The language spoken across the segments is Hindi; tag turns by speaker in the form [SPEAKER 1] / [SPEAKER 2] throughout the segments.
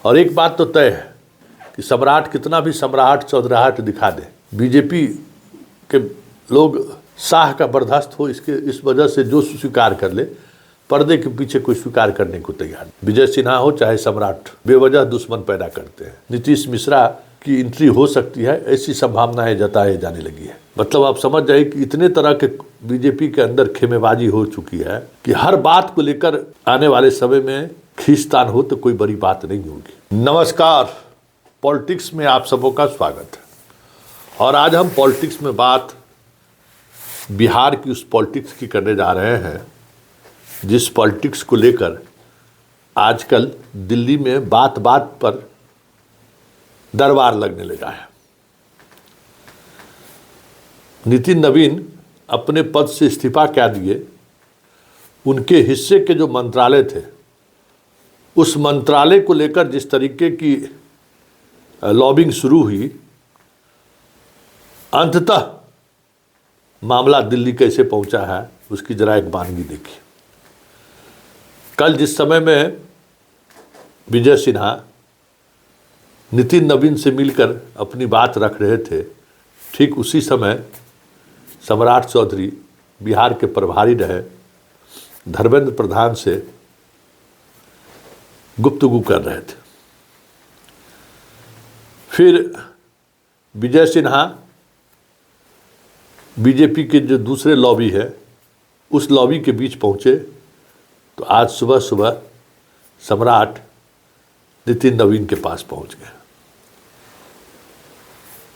[SPEAKER 1] और एक बात तो तय है कि सम्राट कितना भी सम्राट चौधराहट दिखा दे, बीजेपी के लोग शाह का बर्दाश्त हो इस वजह से जो स्वीकार कर ले, पर्दे के पीछे कोई स्वीकार करने को तैयार नहीं। विजय सिन्हा हो चाहे सम्राट, बेवजह दुश्मन पैदा करते हैं। नीतीश मिश्रा की एंट्री हो सकती है, ऐसी संभावनाएं जताई जाने लगी है। मतलब आप समझ जाए कि इतने तरह के बीजेपी के अंदर खेमेबाजी हो चुकी है कि हर बात को लेकर आने वाले समय में खींचतान हो तो कोई बड़ी बात नहीं होगी। नमस्कार, पॉलिटिक्स में आप सबों का स्वागत है। और आज हम पॉलिटिक्स में बात बिहार की उस पॉलिटिक्स की करने जा रहे हैं जिस पॉलिटिक्स को लेकर आजकल दिल्ली में बात बात पर दरबार लगने लगा है। नितिन नवीन अपने पद से इस्तीफा क्या दिए, उनके हिस्से के जो मंत्रालय थे उस मंत्रालय को लेकर जिस तरीके की लॉबिंग शुरू हुई, अंततः मामला दिल्ली कैसे पहुंचा है उसकी जरा एक बानगी देखिए। कल जिस समय में विजय सिन्हा नितिन नवीन से मिलकर अपनी बात रख रहे थे, ठीक उसी समय सम्राट चौधरी बिहार के प्रभारी रहे धर्मेंद्र प्रधान से गुफ्तगू कर रहे थे। फिर विजय सिन्हा बीजेपी के जो दूसरे लॉबी है उस लॉबी के बीच पहुंचे तो आज सुबह सुबह सम्राट नितिन नवीन के पास पहुंच गए।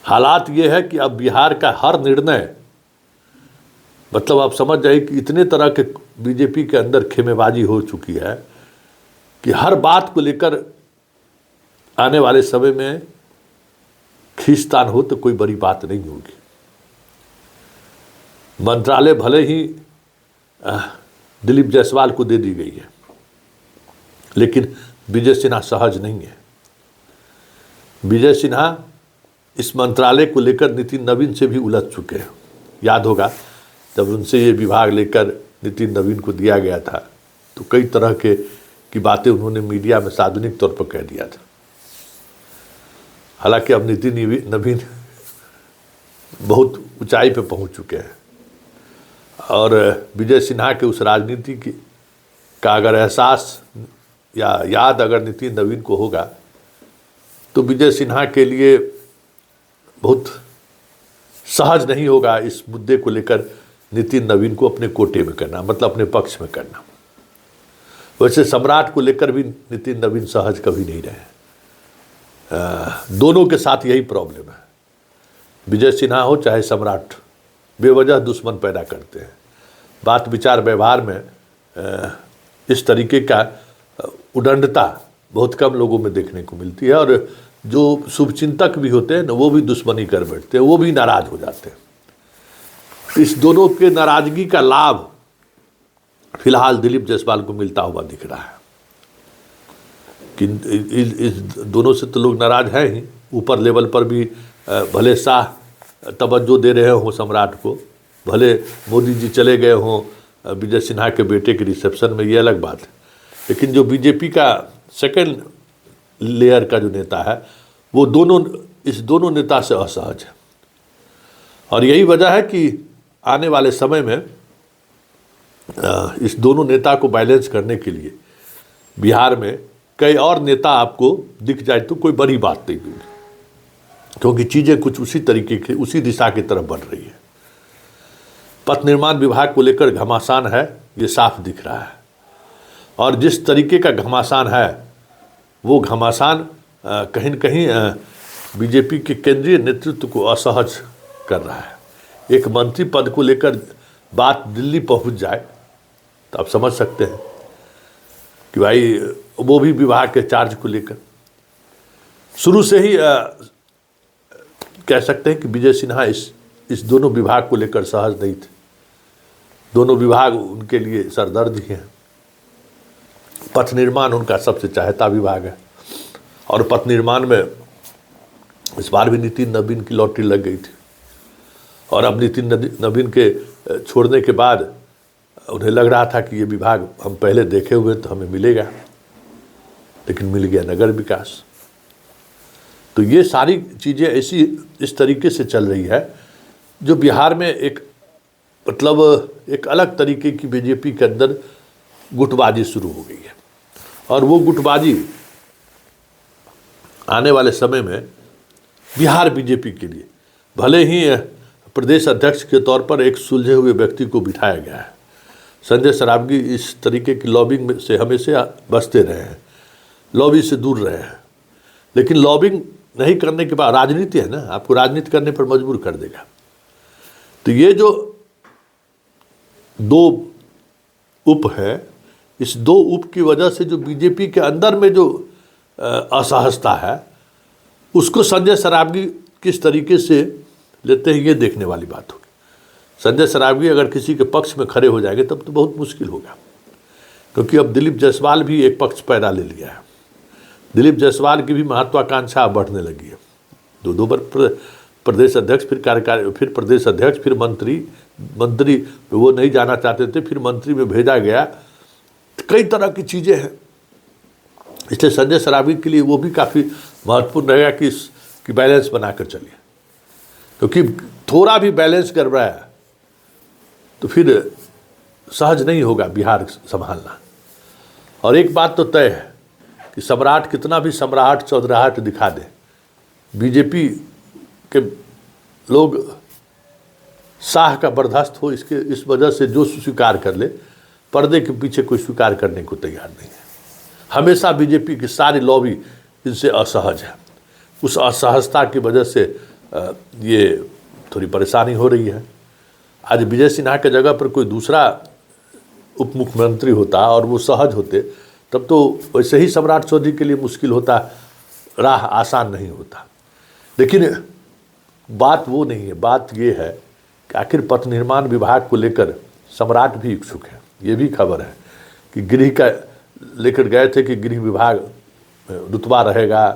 [SPEAKER 1] हालात ये है कि अब बिहार का हर निर्णय, मतलब आप समझ जाइए कि इतने तरह के बीजेपी के अंदर खेमेबाजी हो चुकी है कि हर बात को लेकर आने वाले समय में खींचतान हो तो कोई बड़ी बात नहीं होगी। मंत्रालय भले ही दिलीप जायसवाल को दे दी गई है, लेकिन विजय सिन्हा सहज नहीं है। विजय सिन्हा इस मंत्रालय को लेकर नितिन नवीन से भी उलझ चुके हैं। याद होगा जब उनसे ये विभाग लेकर नितिन नवीन को दिया गया था तो कई तरह की बातें उन्होंने मीडिया में सार्वजनिक तौर पर कह दिया था। हालांकि अब नितिन नवीन बहुत ऊंचाई पे पहुंच चुके हैं और विजय सिन्हा के उस राजनीति का अगर एहसास या याद अगर नितिन नवीन को होगा तो विजय सिन्हा के लिए बहुत सहज नहीं होगा इस मुद्दे को लेकर नितिन नवीन को अपने कोटे में करना, मतलब अपने पक्ष में करना। वैसे सम्राट को लेकर भी नितिन नवीन सहज कभी नहीं रहे। दोनों के साथ यही प्रॉब्लम है। विजय सिन्हा हो चाहे सम्राट, बेवजह दुश्मन पैदा करते हैं। बात विचार व्यवहार में इस तरीके का उदंडता बहुत कम लोगों में देखने को मिलती है और जो शुभचिंतक भी होते हैं ना वो भी दुश्मनी कर बैठते हैं, वो भी नाराज हो जाते हैं। इस दोनों के नाराजगी का लाभ फिलहाल दिलीप जायसवाल को मिलता हुआ दिख रहा है कि इस दोनों से तो लोग नाराज हैं ही, ऊपर लेवल पर भी भले शाह तवज्जो दे रहे हों सम्राट को, भले मोदी जी चले गए हों विजय सिन्हा के बेटे के रिसेप्शन में, ये अलग बात है। लेकिन जो बीजेपी का सेकंड लेयर का जो नेता है वो इस दोनों नेता से असहज है। और यही वजह है कि आने वाले समय में इस दोनों नेता को बैलेंस करने के लिए बिहार में कई और नेता आपको दिख जाए तो कोई बड़ी बात नहीं होगी, क्योंकि चीज़ें कुछ उसी तरीके की उसी दिशा की तरफ बढ़ रही है। पथ निर्माण विभाग को लेकर घमासान है, ये साफ दिख रहा है। और जिस तरीके का घमासान है वो घमासान कहीं न कहीं बीजेपी के केंद्रीय नेतृत्व को असहज कर रहा है। एक मंत्री पद को लेकर बात दिल्ली पहुंच जाए तो आप समझ सकते हैं कि भाई वो भी विभाग के चार्ज को लेकर शुरू से ही कह सकते हैं कि विजय सिन्हा इस दोनों विभाग को लेकर सहज नहीं थे। दोनों विभाग उनके लिए सरदर्द ही हैं। पथ निर्माण उनका सबसे चाहता विभाग है और पथ निर्माण में इस बार भी नितिन नवीन की लॉटरी लग गई थी और अब नितिन नवीन के छोड़ने के बाद उन्हें लग रहा था कि ये विभाग हम पहले देखे हुए तो हमें मिलेगा। लेकिन मिल गया नगर विकास। तो ये सारी चीज़ें ऐसी इस तरीके से चल रही है जो बिहार में एक मतलब एक अलग तरीके की बीजेपी के अंदर गुटबाजी शुरू हो गई है। और वो गुटबाजी आने वाले समय में बिहार बीजेपी के लिए, भले ही प्रदेश अध्यक्ष के तौर पर एक सुलझे हुए व्यक्ति को बिठाया गया है, संजय सरावगी इस तरीके की लॉबिंग से हमेशा बचते रहे हैं, लॉबी से दूर रहे हैं। लेकिन लॉबिंग नहीं करने के बाद राजनीति है ना, आपको राजनीति करने पर मजबूर कर देगा। तो ये जो दो उप है, इस दो उप की वजह से जो बीजेपी के अंदर में जो असहजता है, उसको संजय सरावगी किस तरीके से लेते हैं ये देखने वाली बात होगी। संजय सरावगी अगर किसी के पक्ष में खड़े हो जाएंगे तब तो बहुत मुश्किल होगा, क्योंकि अब दिलीप जायसवाल भी एक पक्ष पैदा ले लिया है। दिलीप जायसवाल की भी महत्वाकांक्षा बढ़ने लगी है। दो बार प्रदेश अध्यक्ष, फिर कार्यकारी, फिर प्रदेश अध्यक्ष, फिर मंत्री वो नहीं जाना चाहते थे, फिर मंत्री में भेजा गया। कई तरह की चीज़ें हैं, इसलिए संजय सरावगी के लिए वो भी काफ़ी महत्वपूर्ण रहेगा कि बैलेंस बनाकर चलिए, क्योंकि थोड़ा भी बैलेंस गड़बड़ाया तो फिर सहज नहीं होगा बिहार संभालना। और एक बात तो तय है कि सम्राट कितना भी सम्राट चौधराहट दिखा दे, बीजेपी के लोग शाह का बर्दाश्त हो इस वजह से जो स्वीकार कर ले, पर्दे के पीछे कोई स्वीकार करने को तैयार नहीं है। हमेशा बीजेपी की सारी लॉबी इनसे असहज है। उस असहजता की वजह से ये थोड़ी परेशानी हो रही है। आज विजय सिन्हा के जगह पर कोई दूसरा उप मुख्यमंत्री होता और वो सहज होते, तब तो वैसे ही सम्राट चौधरी के लिए मुश्किल होता, राह आसान नहीं होता। लेकिन बात वो नहीं है, बात ये है कि आखिर पथ निर्माण विभाग को लेकर सम्राट भी इच्छुक है। ये भी खबर है कि गृह का लेकर गए थे कि गृह विभाग रुतबा रहेगा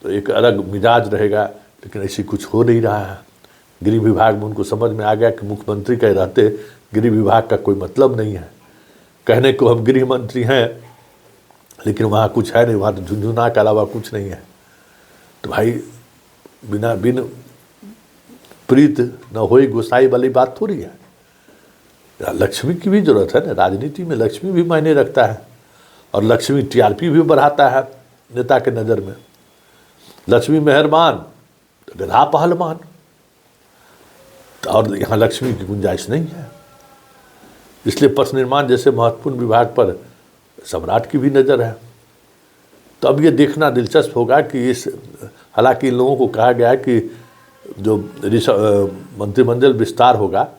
[SPEAKER 1] तो एक अलग मिजाज रहेगा, लेकिन ऐसी कुछ हो नहीं रहा है। गृह विभाग में उनको समझ में आ गया कि मुख्यमंत्री के रहते गृह विभाग का कोई मतलब नहीं है। कहने को हम गृह मंत्री हैं, लेकिन वहाँ कुछ है नहीं, वहाँ तो झुंझुना के अलावा कुछ नहीं है। तो भाई बिन प्रीत न होई गोसाई वाली बात थोड़ी है। लक्ष्मी की भी जरूरत है ना, राजनीति में लक्ष्मी भी मायने रखता है, और लक्ष्मी टीआरपी भी बढ़ाता है नेता के नज़र में। लक्ष्मी मेहरबान तो गधा पहलवान, और यहाँ लक्ष्मी की गुंजाइश नहीं है। इसलिए पथ निर्माण जैसे महत्वपूर्ण विभाग पर सम्राट की भी नज़र है। तो अब ये देखना दिलचस्प होगा कि हालांकि इन लोगों को कहा गया है कि जो मंत्रिमंडल विस्तार होगा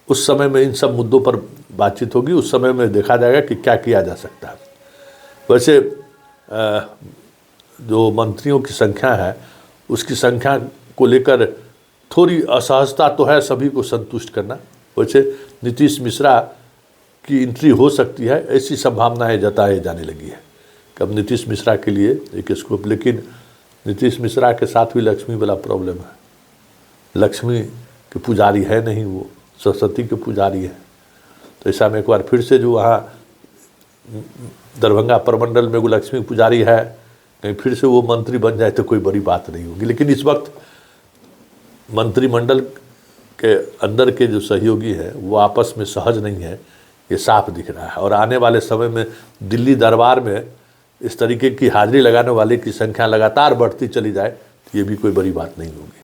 [SPEAKER 1] उस समय में इन सब मुद्दों पर बातचीत होगी, उस समय में देखा जाएगा कि क्या किया जा सकता है। वैसे जो मंत्रियों की संख्या है उसकी संख्या को लेकर थोड़ी असहजता तो है, सभी को संतुष्ट करना। वैसे नीतीश मिश्रा की एंट्री हो सकती है, ऐसी संभावनाएं जताई जाने लगी है कि अब नीतीश मिश्रा के लिए एक स्कोप। लेकिन नीतीश मिश्रा के साथ भी लक्ष्मी वाला प्रॉब्लम है। लक्ष्मी के पुजारी है नहीं, वो सरस्वती के पुजारी है। तो ऐसा में एक बार फिर से जो वहाँ दरभंगा प्रमंडल में वो लक्ष्मी पुजारी है, कहीं फिर से वो मंत्री बन जाए तो कोई बड़ी बात नहीं होगी। लेकिन इस वक्त मंत्रिमंडल के अंदर के जो सहयोगी हैं वो आपस में सहज नहीं है, ये साफ दिख रहा है। और आने वाले समय में दिल्ली दरबार में इस तरीके की हाजिरी लगाने वाले की संख्या लगातार बढ़ती चली जाए, ये भी कोई बड़ी बात नहीं होगी।